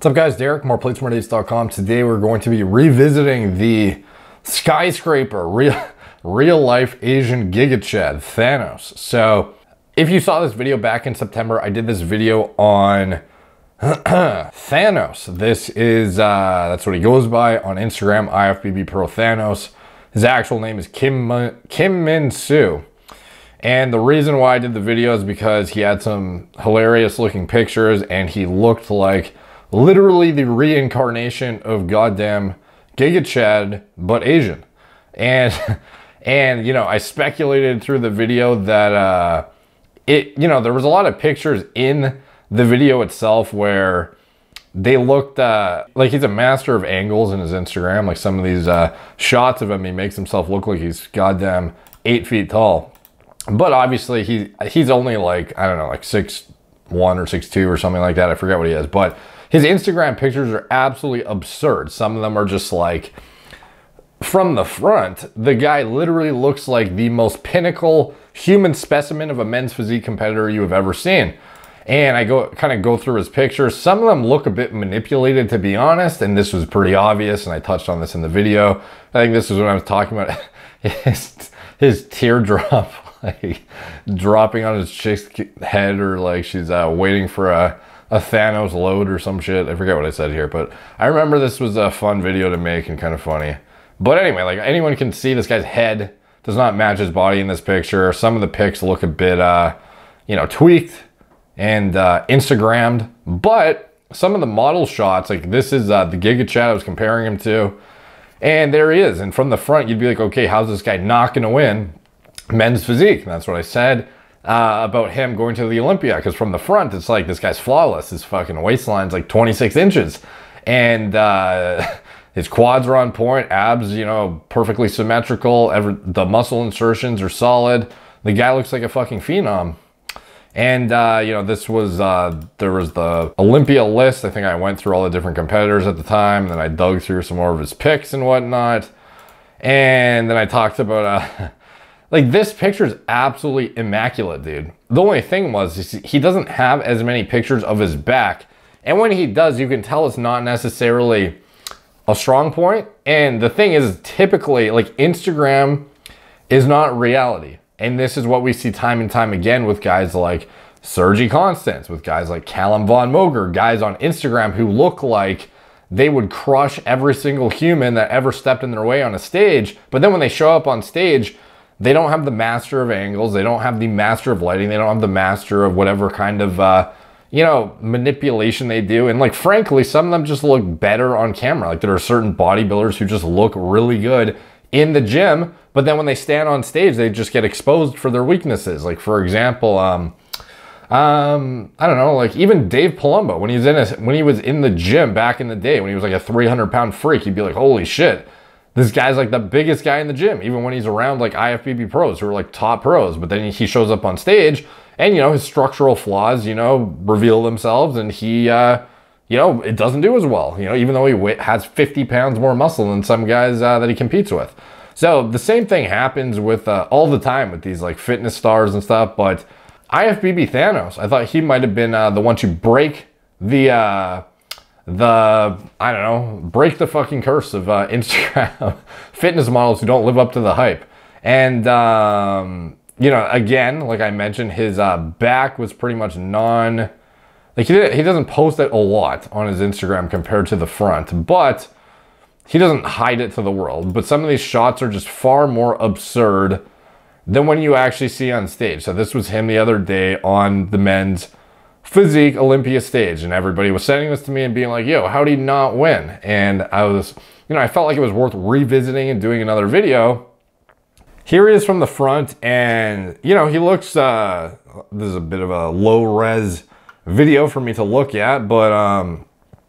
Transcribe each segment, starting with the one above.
What's up guys, Derek, moreplates.com. Today we're going to be revisiting the skyscraper, real life Asian GigaChad, Thanos. So if you saw this video back in September, I did this video on Thanos. This is, that's what he goes by on Instagram, IFBB Pro Thanos. His actual name is Kim Min Soo. And the reason why I did the video is because he had some hilarious looking pictures and he looked like literally the reincarnation of goddamn GigaChad, but Asian. And you know, I speculated through the video that there was a lot of pictures in the video itself where they looked like he's a master of angles in his Instagram. Like some of these shots of him, he makes himself look like he's goddamn 8 feet tall. But obviously he's only like, I don't know, like 6'1" or 6'2" or something like that. I forget what he is, but his Instagram pictures are absolutely absurd. Some of them are just like, from the front, the guy literally looks like the most pinnacle human specimen of a men's physique competitor you have ever seen. And I kind of go through his pictures. Some of them look a bit manipulated, to be honest, and this was pretty obvious, and I touched on this in the video. I think this is what I was talking about. his teardrop, like dropping on his chick's head, or like she's waiting for a Thanos load or some shit. I forget what I said here, but I remember this was a fun video to make and kind of funny. But anyway, like anyone can see this guy's head does not match his body in this picture. Some of the pics look a bit, you know, tweaked and Instagrammed, but some of the model shots, like this is the GigaChad I was comparing him to, and there he is. And from the front, you'd be like, okay, how's this guy not gonna win men's physique? And that's what I said about him going to the Olympia, because from the front, it's like this guy's flawless. His fucking waistline's like 26 inches, and his quads are on point, abs, you know, perfectly symmetrical. The muscle insertions are solid. The guy looks like a fucking phenom. And you know, this was there was the Olympia list. I think I went through all the different competitors at the time, and then I dug through some more of his pics and whatnot, and then I talked about like, this picture is absolutely immaculate, dude. The only thing was he doesn't have as many pictures of his back, and when he does, you can tell it's not necessarily a strong point. And the thing is, typically, like, Instagram is not reality. And this is what we see time and time again with guys like Sergi Constance, with guys like Callum Von Moger, guys on Instagram who look like they would crush every single human that ever stepped in their way on a stage. But then when they show up on stage, they don't have the master of angles, they don't have the master of lighting, they don't have the master of whatever kind of, you know, manipulation they do. And like, frankly, some of them just look better on camera. Like, there are certain bodybuilders who just look really good in the gym, but then when they stand on stage, they just get exposed for their weaknesses. Like, for example, I don't know, like even Dave Palumbo, when he was in the gym back in the day, when he was like a 300-pound freak, you'd be like, holy shit, this guy's like the biggest guy in the gym, even when he's around like IFBB pros who are like top pros. But then he shows up on stage and, you know, his structural flaws, you know, reveal themselves, and he, you know, it doesn't do as well, you know, even though he has 50 pounds more muscle than some guys that he competes with. So the same thing happens with all the time with these like fitness stars and stuff. But IFBB Thanos, I thought he might have been the one to break the I don't know, break the fucking curse of Instagram fitness models who don't live up to the hype. And you know, again, like I mentioned, his back was pretty much like he doesn't post it a lot on his Instagram compared to the front, but he doesn't hide it to the world. But some of these shots are just far more absurd than when you actually see on stage. So this was him the other day on the men's physique Olympia stage, and everybody was sending this to me and being like, yo, how did he not win? And I was, you know, I felt like it was worth revisiting and doing another video. Here he is from the front, and you know, he looks, this is a bit of a low res video for me to look at, but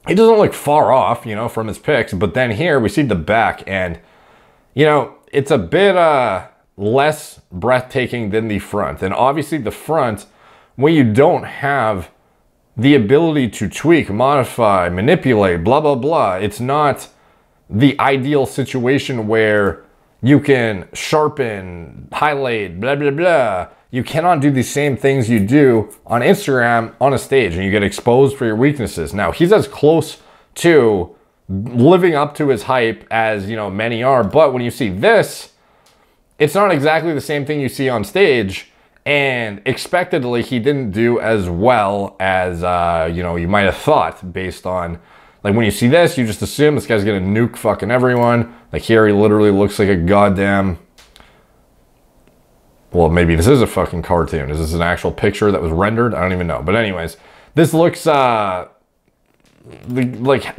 he doesn't look far off, you know, from his pics. But then here we see the back, and you know, it's a bit less breathtaking than the front. And obviously the front, when you don't have the ability to tweak, modify, manipulate, blah, blah, blah, it's not the ideal situation where you can sharpen, highlight, blah, blah, blah. you cannot do the same things you do on Instagram on a stage, and you get exposed for your weaknesses. Now, he's as close to living up to his hype as, you know, many are, but when you see this, it's not exactly the same thing you see on stage, and expectedly he didn't do as well as, you know, you might have thought based on, like, when you see this, you just assume this guy's gonna nuke fucking everyone. Like, here he literally looks like a goddamn, well, maybe this is a fucking cartoon. Is this an actual picture that was rendered? I don't even know. But anyways, this looks like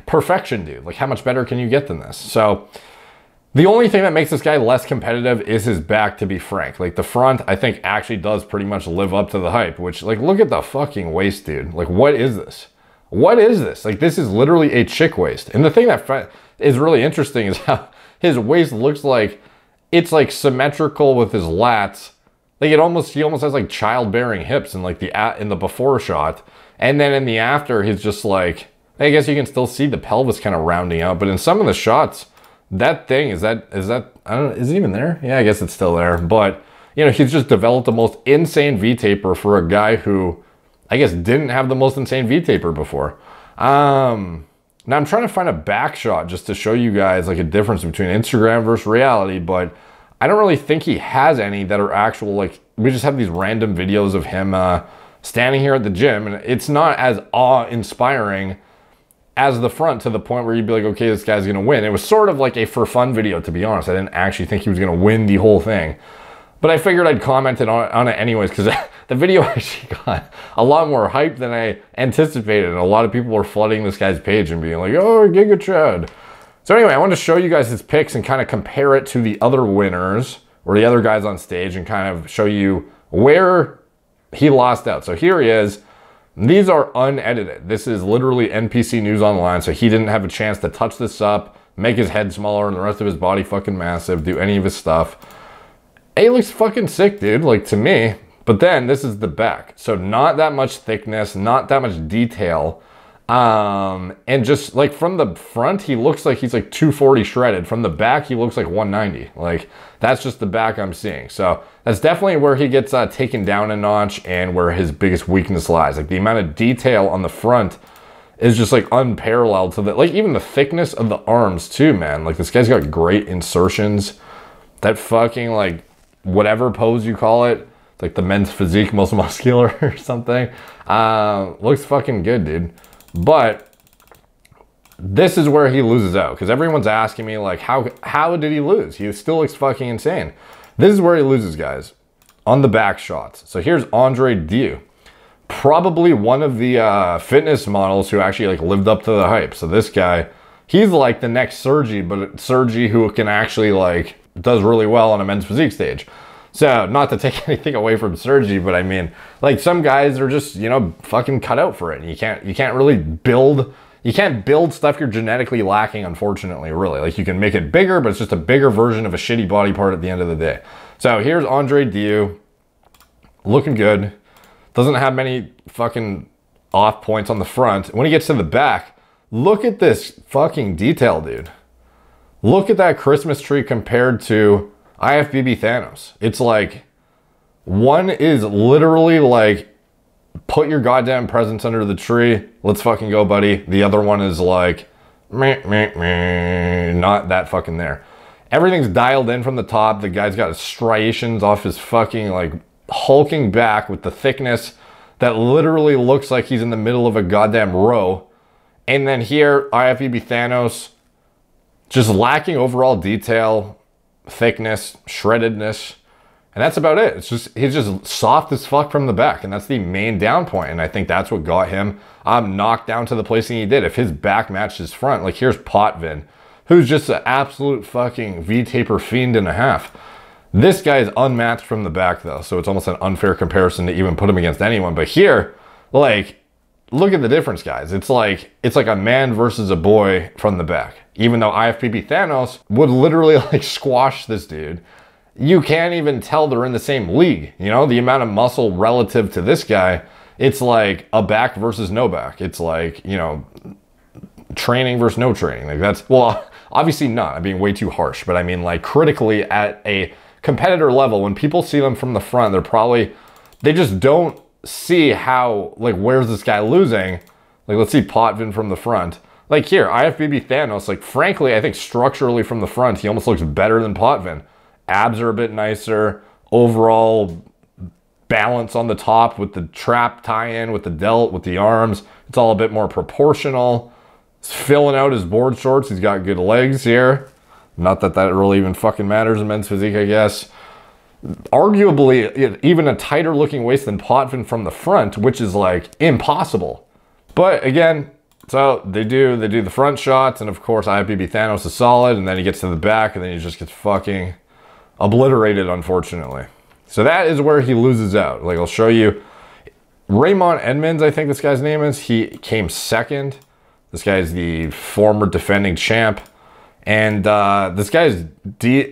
perfection, dude. Like, how much better can you get than this? So the only thing that makes this guy less competitive is his back, to be frank. Like, the front, I think, actually does pretty much live up to the hype, which, like, look at the fucking waist, dude. Like, what is this? What is this? Like, this is literally a chick waist. And the thing that is really interesting is how his waist looks like it's, like, symmetrical with his lats. Like, he almost has, like, childbearing hips in, like, in the before shot. And then in the after, he's just, like, I guess you can still see the pelvis kind of rounding out. But in some of the shots, that thing, is that, I don't know, is it even there? Yeah, I guess it's still there. But, you know, he's just developed the most insane V-taper for a guy who, I guess, didn't have the most insane V-taper before. Now I'm trying to find a back shot just to show you guys, like, a difference between Instagram versus reality, but I don't really think he has any that are actual. Like, we just have these random videos of him standing here at the gym, and it's not as awe-inspiring as the front, to the point where you'd be like, okay, this guy's gonna win. It was sort of like a for fun video, to be honest. I didn't actually think he was gonna win the whole thing, but I figured I'd comment on it anyways, because the video actually got a lot more hype than I anticipated, and a lot of people were flooding this guy's page and being like, oh, GigaChad. So anyway, I wanted to show you guys his picks and kind of compare it to the other winners or the other guys on stage, and kind of show you where he lost out. So here he is. These are unedited. This is literally NPC News Online, so he didn't have a chance to touch this up, make his head smaller and the rest of his body fucking massive, do any of his stuff. He looks fucking sick, dude, like, to me. But then this is the back. So not that much thickness, not that much detail. And just, like, from the front, he looks like he's like 240 shredded. From the back, he looks like 190. Like, that's just the back I'm seeing. So that's definitely where he gets taken down a notch, and where his biggest weakness lies. Like, the amount of detail on the front is just, like, unparalleled to the, like, even the thickness of the arms too, man. Like, this guy's got great insertions. That fucking, like, whatever pose you call it, like the men's physique most muscular or something, looks fucking good, dude. But this is where he loses out, because everyone's asking me, like, how did he lose? He still looks fucking insane. This is where he loses, guys, on the back shots. So here's Andre Dieu, probably one of the fitness models who actually, like, lived up to the hype. So this guy, he's like the next Sergi, but Sergi who can actually, like, does really well on a men's physique stage. So, not to take anything away from Sergi, but I mean, like, some guys are just, you know, fucking cut out for it. And you can't really build, you can't build stuff you're genetically lacking, unfortunately, really. Like, you can make it bigger, but it's just a bigger version of a shitty body part at the end of the day. So here's Andre Dieu, looking good. Doesn't have many fucking off points on the front. When he gets to the back, look at this fucking detail, dude. Look at that Christmas tree compared to IFBB Thanos. It's like, one is literally like, put your goddamn presents under the tree, let's fucking go, buddy. The other one is like, meh, meh, meh, not that fucking there. Everything's dialed in from the top. The guy's got striations off his fucking, like, hulking back with the thickness that literally looks like he's in the middle of a goddamn row. And then here, IFBB Thanos, just lacking overall detail, thickness, shreddedness, and that's about it. It's just, he's just soft as fuck from the back, and that's the main down point. And I think that's what got him knocked down to the placing he did. If his back matched his front, like, here's Potvin, who's just an absolute fucking V-taper fiend and a half. This guy is unmatched from the back, though, so it's almost an unfair comparison to even put him against anyone. But here, like, look at the difference, guys. It's like a man versus a boy from the back. Even though IFBB Thanos would literally, like, squash this dude, you can't even tell they're in the same league. You know, the amount of muscle relative to this guy, it's like a back versus no back. It's like, you know, training versus no training. Like, that's, well, obviously not. I'm being way too harsh, but I mean, like, critically at a competitor level, when people see them from the front, they're probably they just don't see how, like, where's this guy losing? Like, let's see Potvin from the front. Like here, IFBB Thanos, like, frankly, I think structurally from the front, he almost looks better than Potvin. Abs are a bit nicer. Overall balance on the top with the trap tie-in, with the delt, with the arms. It's all a bit more proportional. He's filling out his board shorts. He's got good legs here. Not that that really even fucking matters in men's physique, I guess. Arguably, even a tighter looking waist than Potvin from the front, which is like impossible. But again, so they do the front shots, and of course IFBB Thanos is solid, and then he gets to the back, and then he just gets fucking obliterated, unfortunately. So that is where he loses out. Like, I'll show you. Raymond Edmonds, I think this guy's name is. He came second. This guy's the former defending champ. And this guy's,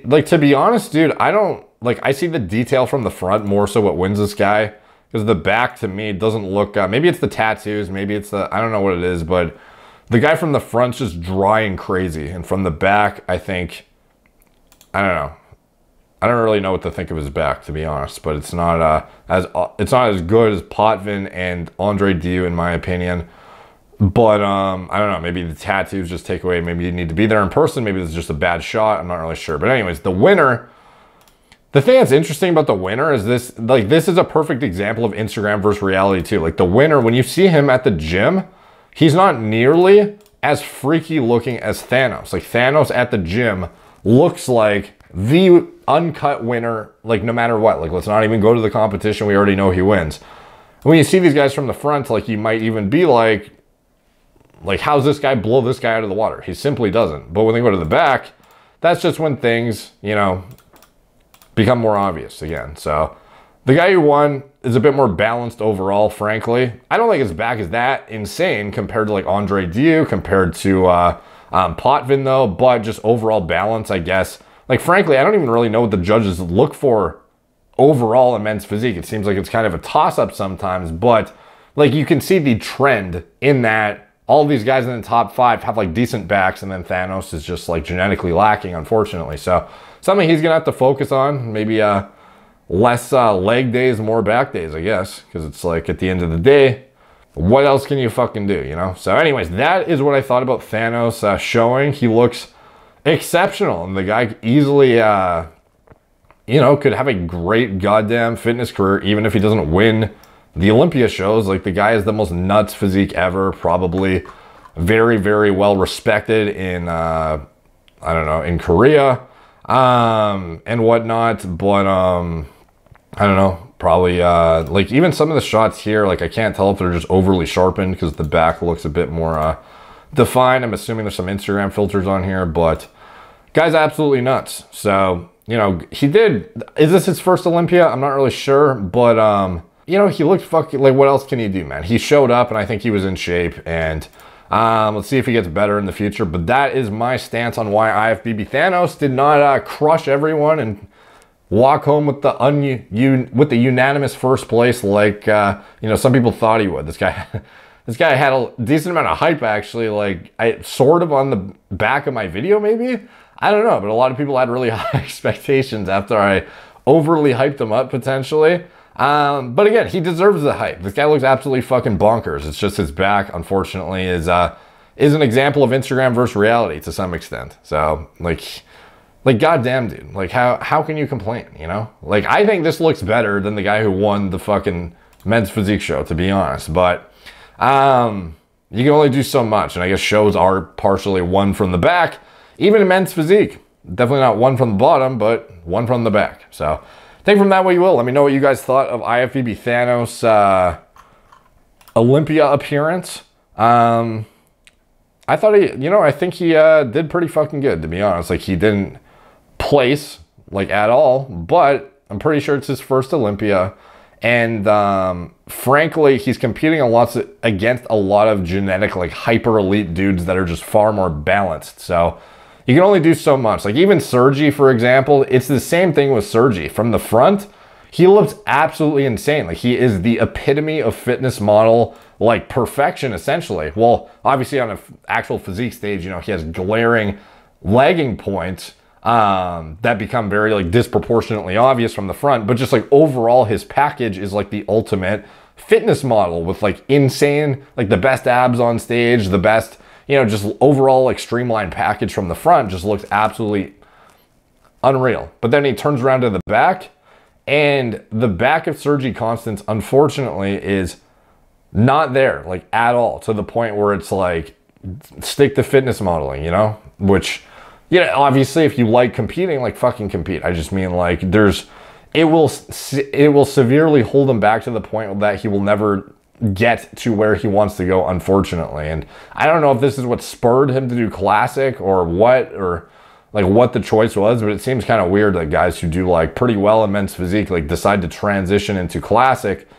like, to be honest, dude, I don't, like, I see the detail from the front more so what wins this guy. Because the back, to me, doesn't look, maybe it's the tattoos, maybe it's the, I don't know what it is, but the guy from the front's just dry and crazy. And from the back, I think, I don't know. I don't really know what to think of his back, to be honest, but it's not as good as Potvin and Andre Dieu, in my opinion. But I don't know, maybe the tattoos just take away, maybe you need to be there in person, maybe it's just a bad shot, I'm not really sure. But anyways, the winner, the thing that's interesting about the winner is this, like, this is a perfect example of Instagram versus reality too. Like, the winner, when you see him at the gym, he's not nearly as freaky looking as Thanos. Like, Thanos at the gym looks like the uncut winner, like, no matter what. Like, let's not even go to the competition, we already know he wins. When you see these guys from the front, like, you might even be like, how's this guy blow this guy out of the water? He simply doesn't. But when they go to the back, that's just when things, you know, become more obvious again. So the guy who won is a bit more balanced overall, frankly. I don't think his back is that insane compared to, like, Andre Dieu, compared to Potvin, though, but just overall balance, I guess. Like, frankly, I don't even really know what the judges look for overall in men's physique. It seems like it's kind of a toss-up sometimes, but, like, you can see the trend in that all of these guys in the top 5 have, like, decent backs, and then Thanos is just, like, genetically lacking, unfortunately. So something he's gonna have to focus on, maybe less leg days, more back days, I guess, because it's like, at the end of the day, what else can you fucking do, you know? So anyways, that is what I thought about Thanos showing. He looks exceptional, and the guy easily, you know, could have a great goddamn fitness career, even if he doesn't win the Olympia shows. Like, the guy is the most nuts physique ever, probably very, very well respected in, I don't know, in Korea, and whatnot, but, I don't know, probably, like, even some of the shots here, like, I can't tell if they're just overly sharpened, because the back looks a bit more, defined. I'm assuming there's some Instagram filters on here, but guy's absolutely nuts. So, you know, he did, is this his first Olympia? I'm not really sure, but, you know, he looked fucking, like, what else can he do, man? He showed up, and I think he was in shape, and let's see if he gets better in the future. But that is my stance on why IFBB Thanos did not crush everyone and walk home with the unanimous first place, like, you know, some people thought he would. This guy this guy had a decent amount of hype, actually, like, sort of on the back of my video, maybe? I don't know, but a lot of people had really high expectations after I overly hyped him up, potentially. But again, he deserves the hype. This guy looks absolutely fucking bonkers. It's just his back, unfortunately, is an example of Instagram versus reality to some extent. So, like, goddamn, dude. Like, how can you complain, you know? Like, I think this looks better than the guy who won the fucking men's physique show, to be honest. But, you can only do so much. And I guess shows are partially one from the back, even in men's physique. Definitely not one from the bottom, but one from the back. So, take from that what you will. Let me know what you guys thought of IFBB Thanos' Olympia appearance. I thought he, you know, I think he did pretty fucking good, to be honest. Like, he didn't place, like, at all, but I'm pretty sure it's his first Olympia. And frankly, he's competing against a lot of genetic, like, hyper elite dudes that are just far more balanced. So you can only do so much. Like, even Sergi, for example, it's the same thing with Sergi. From the front, he looks absolutely insane. Like, he is the epitome of fitness model, like, perfection, essentially. Well, obviously on an actual physique stage, you know, he has glaring lagging points. that become very like disproportionately obvious from the front. But just like overall, his package is like the ultimate fitness model with like insane, like the best abs on stage, the best, you know, just overall like streamlined package from the front just looks absolutely unreal. But then he turns around to the back, and the back of Sergi Constance, unfortunately, is not there, like at all, to the point where it's like, stick to fitness modeling, you know? Which, you know, obviously if you like competing, like fucking compete. I just mean like it will severely hold him back to the point that he will never get to where he wants to go, unfortunately. And I don't know if this is what spurred him to do classic or what, or like what the choice was, but it seems kind of weird that guys who do like pretty well in men's physique like decide to transition into classic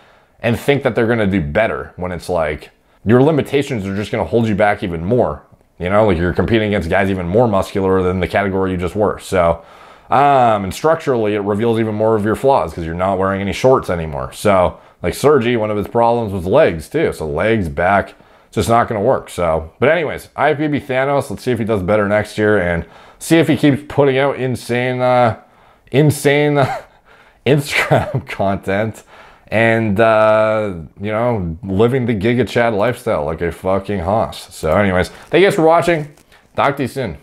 and think that they're going to do better, when it's like your limitations are just going to hold you back even more. You know, like you're competing against guys even more muscular than the category you just were. So, and structurally, it reveals even more of your flaws because you're not wearing any shorts anymore. So, like Sergi, one of his problems was legs too. So legs, back, it's just not going to work. So, but anyways, IFBB Thanos, let's see if he does better next year and see if he keeps putting out insane Instagram content and, you know, living the GigaChad lifestyle like a fucking hoss. So anyways, thank you guys for watching. Talk to you soon.